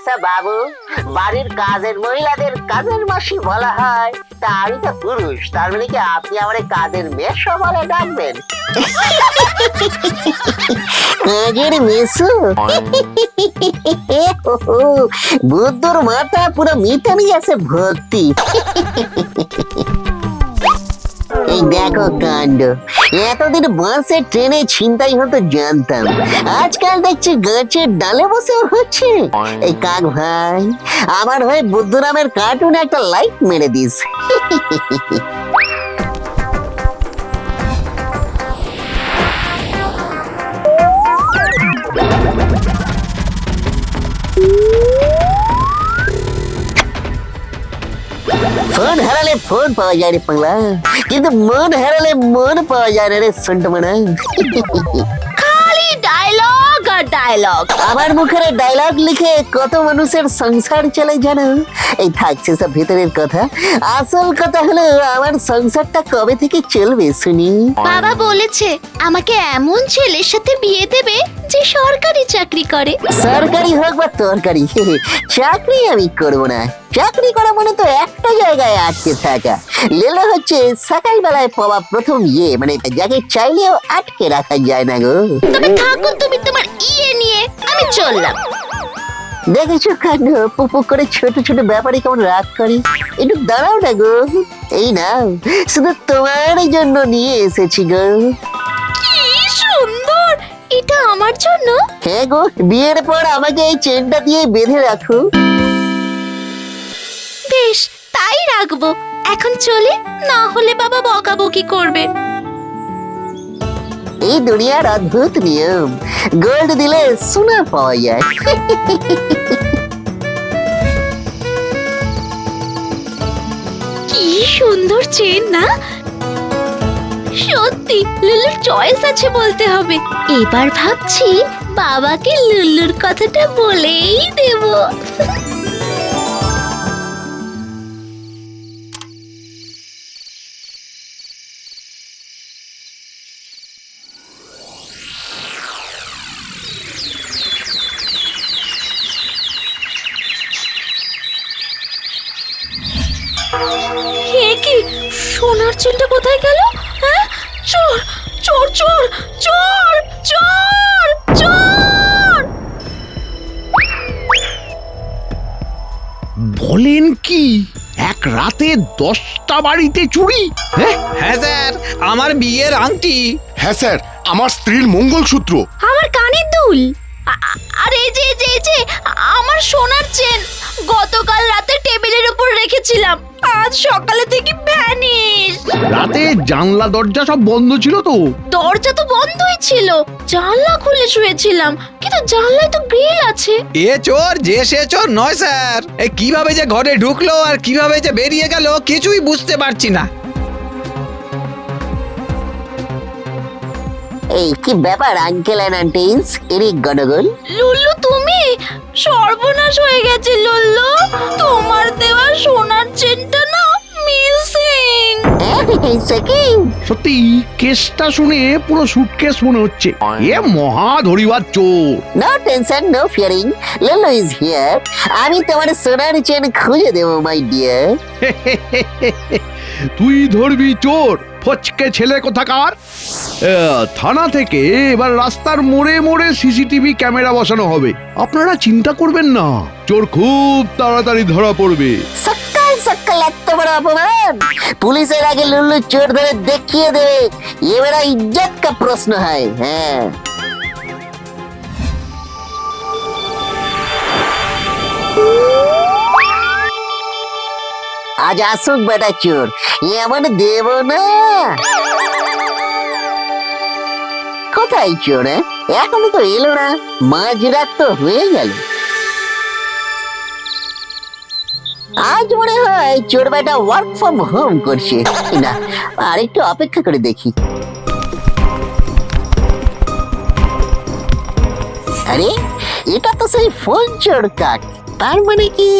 আচ্ছা বাবু, বাড়ির কাজের মহিলাদের কাজের মাসি বলা হয়, তা আমি তো পুরুষ, তার মানে কি আপনি আমার কাজের মেশো বলে ডাকবেন? কাজের মেশো? বুদ্ধর মাথা পুরো মিটানি আছে ভর্তি। এই দেখো কাণ্ড, এতদিন বাসে ট্রেনে ছিনতাই হতো জানতাম, আজকাল দেখছি গাছের ডালে বসে হচ্ছে। এই কাক ভাই, আমার হয়ে বুদ্ধরামের কার্টুনে একটা লাইক মেরে দিস। ফোন হারালে ফোন পাওয়া যায় রে পাগলা, কিন্তু মন হারালে মন পাওয়া যায় না রে সন্টমানা। খালি ডায়লগ আর ডায়লগ। আমার মুখের ডায়লগ লিখে কত মানুষের সংসার চলে জানো? এই থাকছে সব ভেতরের কথা, আসল কথা হলো আমার সংসারটা কবে থেকে চলবে শুনি? বাবা বলেছে আমাকে এমন ছেলের সাথে বিয়ে দেবে যে সরকারি চাকরি করে। সরকারি হোক বা তরকারি, চাকরি আমি করবো না। চাকরি করা মানে তো একটা জায়গায় আটকে থাকা। লেলা হচ্ছে সকালবেলায় পাওয়া প্রথম মানে যাকে চাইলেও আটকে রাখা যায় না গো। তবে থাকুন তুমি তোমার নিয়ে, আমি চললাম। দেখেছো কাণ্ড, পুপু করে ছোট ছোট ব্যাপারে কেমন রাগ করে। একটু দাঁড়াও না গো, এই নাও, শুধু তোমার জন্য নিয়ে এসেছি গো। কি সুন্দর, এটা আমার জন্য? হ্যাঁ গো, বিয়ের পর আমাকে এই চেনটা দিয়ে বেঁধে রাখো। বেশ, তাই রাখবো। এখন চলি, না হলে বাবা বকাবকি করবে। এই দুনিয়ার অদ্ভুত নিয়ম, গোল্ড দিলে সোনা পাওয়া যায়। কি সুন্দর চেন না? সত্যি লুলুর চয়েস আছে বলতে হবে। এবার ভাবছি বাবাকে লুলুর কথাটা বলেই দেব। হে কি, সোনার চেনটা কোথায় গেল? হ্যাঁ, চোর চোর চোর চোর চোর চোর! বলেন কি, এক রাতে 10টা বাড়িতে চুরি? হ্যাঁ স্যার, আমার বিয়ের আংটি। হ্যাঁ স্যার, আমার স্ত্রীর মঙ্গলসূত্র। আমার কানের দুল, আর এই যে আমার সোনার চেন গতকাল রাতে টেবিলের উপর রেখেছিলাম, আজ সকালে থেকে ভ্যানিশ। রাতে জানলা দরজা সব বন্ধ ছিল তো? দরজা তো বন্ধই ছিল, জানলা খুলে শুয়েছিলাম, কিন্তু জানলায় তো গ্রিল আছে। এ চোর যে সে চোর নয় স্যার। এ কিভাবে যে ঘরে ঢুকলো আর কিভাবে যে বেরিয়ে গেল কিছুই বুঝতে পারছি না। এই কি ব্যাপার আঙ্কেল এন্ড আন্টিস, এরই গন্ডগোল? লুল্লু তুমি? সর্বনাশ হয়ে গেছে লুল্লু, তোমার দেওয়া সোনার চেনটা না মিসিং। সত্যি কেসটা শুনে পুরো সুটকেস মনে হচ্ছে। এ মহা ধরিবার চোর। নো টেনশন, নো ফিয়ারিং, লুলু ইজ হিয়ার। আমি তোমার সোনার চেন খুঁজে দেবো মাই ডিয়ার। তুই ধরবি চোর, ফচকে ছেলে কোথাকার। থানা থেকে এবার রাস্তার মোড়ে মোড়ে সিসিটিভি ক্যামেরা বসানো হবে। আপনারা চিন্তা করবেন না, চোর খুব তাড়াতাড়ি ধরা পড়বে। সকাল সকাল এত বড় অপমান, পুলিশের আগে লুল্লু চোর ধরে দেখিয়ে দেবে, ये मेरा इज्जत का प्रश्न है। হ্যাঁ, আজ আসুক বেটা চোর, এমন দেব না। কোথায় চোর? এখনো তো এলো না, মাঝরাত তো হয়ে গেল। আজ মনে হয় চোর বেটা ওয়ার্ক ফ্রম হোম করছে। না, আর একটু অপেক্ষা করে দেখি। আরে, এটা তো সেই ফোন চোর কাক, তার মানে কি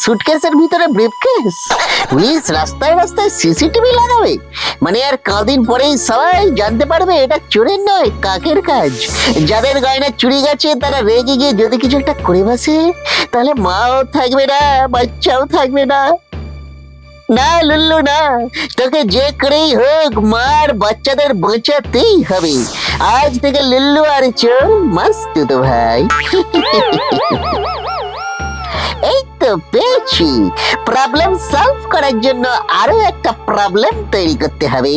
সুটকেসের ভিতরে ব্রিফকেস। পুলিশ রাস্তায় রাস্তায় সিসিটিভি লাগাবে, মানে আর কদিন পরেই সবাই জানতে পারবে এটা চোরের নয় কাকের কাজ। যাদের গয়না চুরি গেছে তারা রেগে গিয়ে যদি কিছু একটা করে বসে, তাহলে মাও থাকবে না, বাচ্চাও থাকবে না। না লুল্লু না, তোকে যে করেই হোক মার বাচ্চাদের বাঁচাতেই হবে। আজ থেকে লুল্লু আর চোর মস্ত তো ভাই। এই তো পেয়েছি, প্রবলেম সলভ করার জন্য আরো একটা প্রবলেম তৈরি করতে হবে।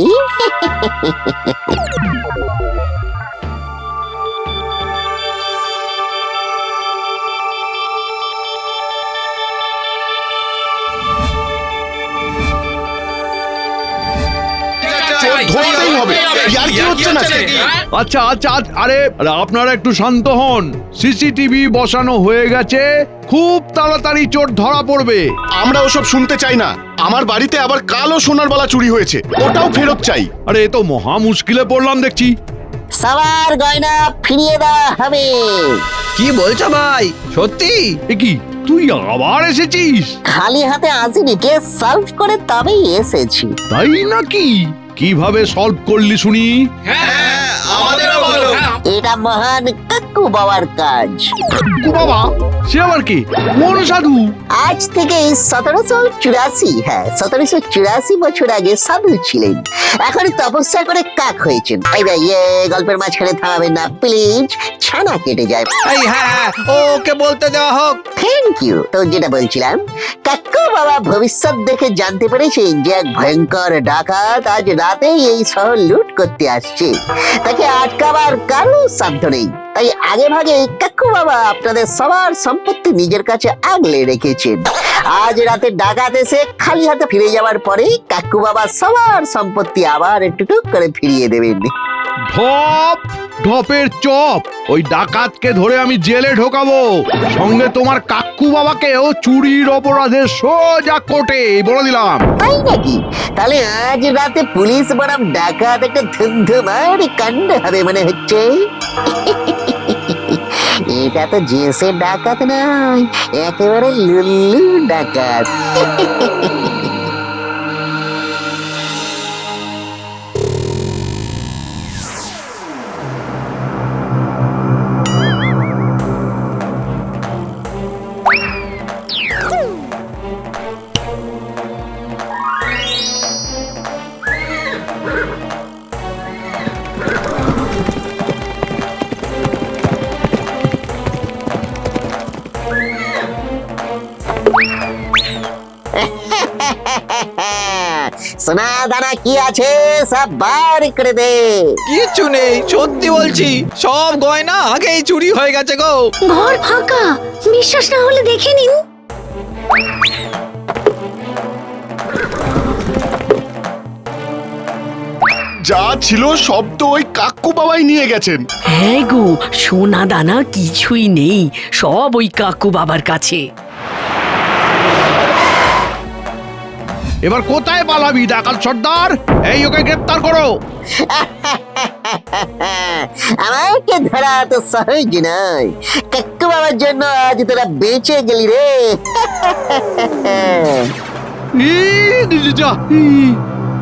ধরতেই হবে, ইয়ার কি হচ্ছে না? আচ্ছা আচ্ছা আরে আরে, আপনারা একটু শান্ত হন। সিসিটিভি বসানো হয়ে গেছে, খুব তাড়াতাড়ি চোর ধরা পড়বে। আমরা ওসব শুনতে চাই না। আমার বাড়িতে আবার কালো সোনার বালা চুরি হয়েছে, ওটাও ফেরত চাই। আরে এ তো মহা মুশকিলে পড়লাম দেখছি। সবার গয়না ফিরিয়ে দেওয়া হবে। কি বলছো ভাই, সত্যি? এ কি, তুই আবার এসেছিস? খালি হাতে আসিনি, কেস সলভ করে তবেই এসেছি। তাই নাকি? কিভাবে সলভ করলি শুনি? আমাদেরও বলো। এটা মহান কাকু বাবার কাজ। কাকু বাবা? সে আবার কি? কোন সাধু? আজ থেকে 1784, হ্যাঁ 1784 বছর আগে সাধু ছিলেন, এখন তপস্যা করে কাক হয়েছেন। এই ভাই, গল্পের মাঝখানে থামাবেন না প্লিজ, ছানা কেটে যায়। এই হ্যাঁ, ওকে বলতে দেওয়া হোক। Thank you. তো যেটা বলছিলাম, কাকু বাবা ভবিষ্যৎ দেখে জানতে পেরেছেন যে এক ভয়ঙ্কর ডাকাত আজ রাতেই এই শহর লুট করতে আসছে। তাকে আটকাবার কারো সাধ্য নেই। তাই আগে ভাগে কাকু বাবা আপনাদের সবার সম্পত্তি নিজের কাছে আগলে রেখেছেন। আজ রাতে ডাকাত এসে খালি হাতে ফিরে যাওয়ার পরে কাকু বাবা সবার সম্পত্তি আবার একটু করে ফিরিয়ে দেবেন। ঢপ ঢপের চপ, ওই ডাকাতকে ধরে আমি জেলে ঢোকাবো, সঙ্গে তোমার কাকু বাবাকেও চুরির অপরাধে সোজা কোর্টে, বলে দিলাম। তাই নাকি? তাহলে আজ রাতে পুলিশ বনাম ডাকাত একটা ধুমধুমার কাণ্ড হবে মনে হচ্ছে। এটা তো জেসে ডাকাত নয়, একেবারে লুল্লু ডাকাত। সোনা দানা কি আছে সব বার করে দে। কিচ্ছু নেই, সত্যি বলছি, সব গয়না আগেই চুরি হয়ে গেছে গো। ঘর ফাঁকা, বিশ্বাস না হলে দেখে নিন। যা ছিল সব তো ওই কাকু বাবাই নিয়ে গেছেন। হ্যাঁ গো, সোনা দানা কিছুই নেই, সব ওই কাকু বাবার কাছে। এবার কোথায় পালাবি ডাকাত সর্দার? এই ওকে গ্রেপ্তার করো। আমাকে ধরা তো সহজ নয়, কাকু বাবার জন্য আজ তোরা বেঁচে গেলি রে।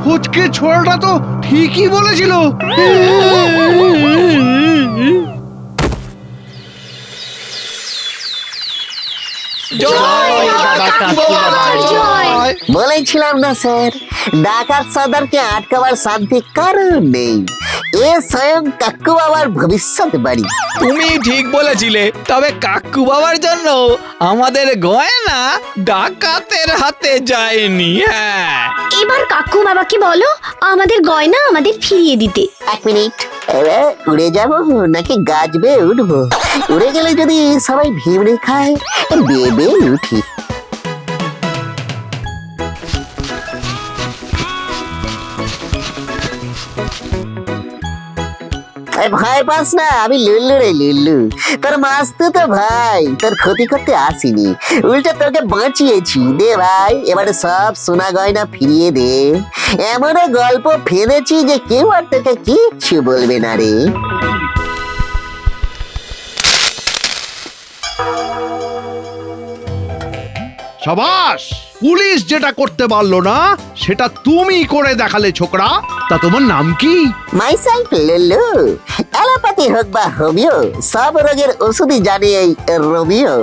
ফচকে ছোড়াটা তো ঠিকই বলেছিল। বলেছিলাম না স্যার, ডাকাত সর্দারকে আটকাবার শান্তি কারণ নেই। এ স্বয়ং কাকু বাবার ভবিষ্যৎ বাড়ি। তুমি ঠিক বলেছিলে, তবে কাকু বাবার জন্য আমাদের গয়না ডাকাতের হাতে যায়নি। হ্যাঁ, এবার কাকু বাবাকে বলো আমাদের গয়না আমাদের ফিরিয়ে দিতে। এক মিনিট, এবার উড়ে যাব নাকি গাছ বেয়ে উঠবো? উড়ে গেলে যদি সবাই ভিমড়ে খায়, বেবে উঠি। ভয় পাস না, আমি লুল্লু রে লুল্লু, তোর মাস্ত তো ভাই, তোর ক্ষতি করতে আসিনি, উল্টে তোকে বাঁচিয়েছি। দে ভাই, এবারে সব সোনা গয়না ফিরিয়ে দে। এমন গল্প ফেলেছি যে কেউ আর তোকে কিচ্ছু বলবে না রে। সাবাস, পুলিশ যেটা করতে পারলো না সেটা তুমি করে দেখালে ছোকরা। তা তোমার নাম কি? মাইসেলফ লুল্লু। অ্যালোপ্যাথি হোক বা হোমিও, সব রোগের ওষুধই জানি এই রোমিও।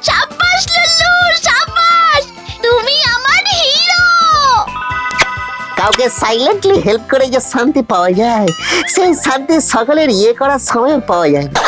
সাব্বাস লুল্লু, সাব্বাস, তুমি আমার হিরো। কাউকে সাইলেন্টলি হেল্প করে যে শান্তি পাওয়া যায়, সেই শান্তি সকলের ইয়ে করার সময় পাওয়া যায় না।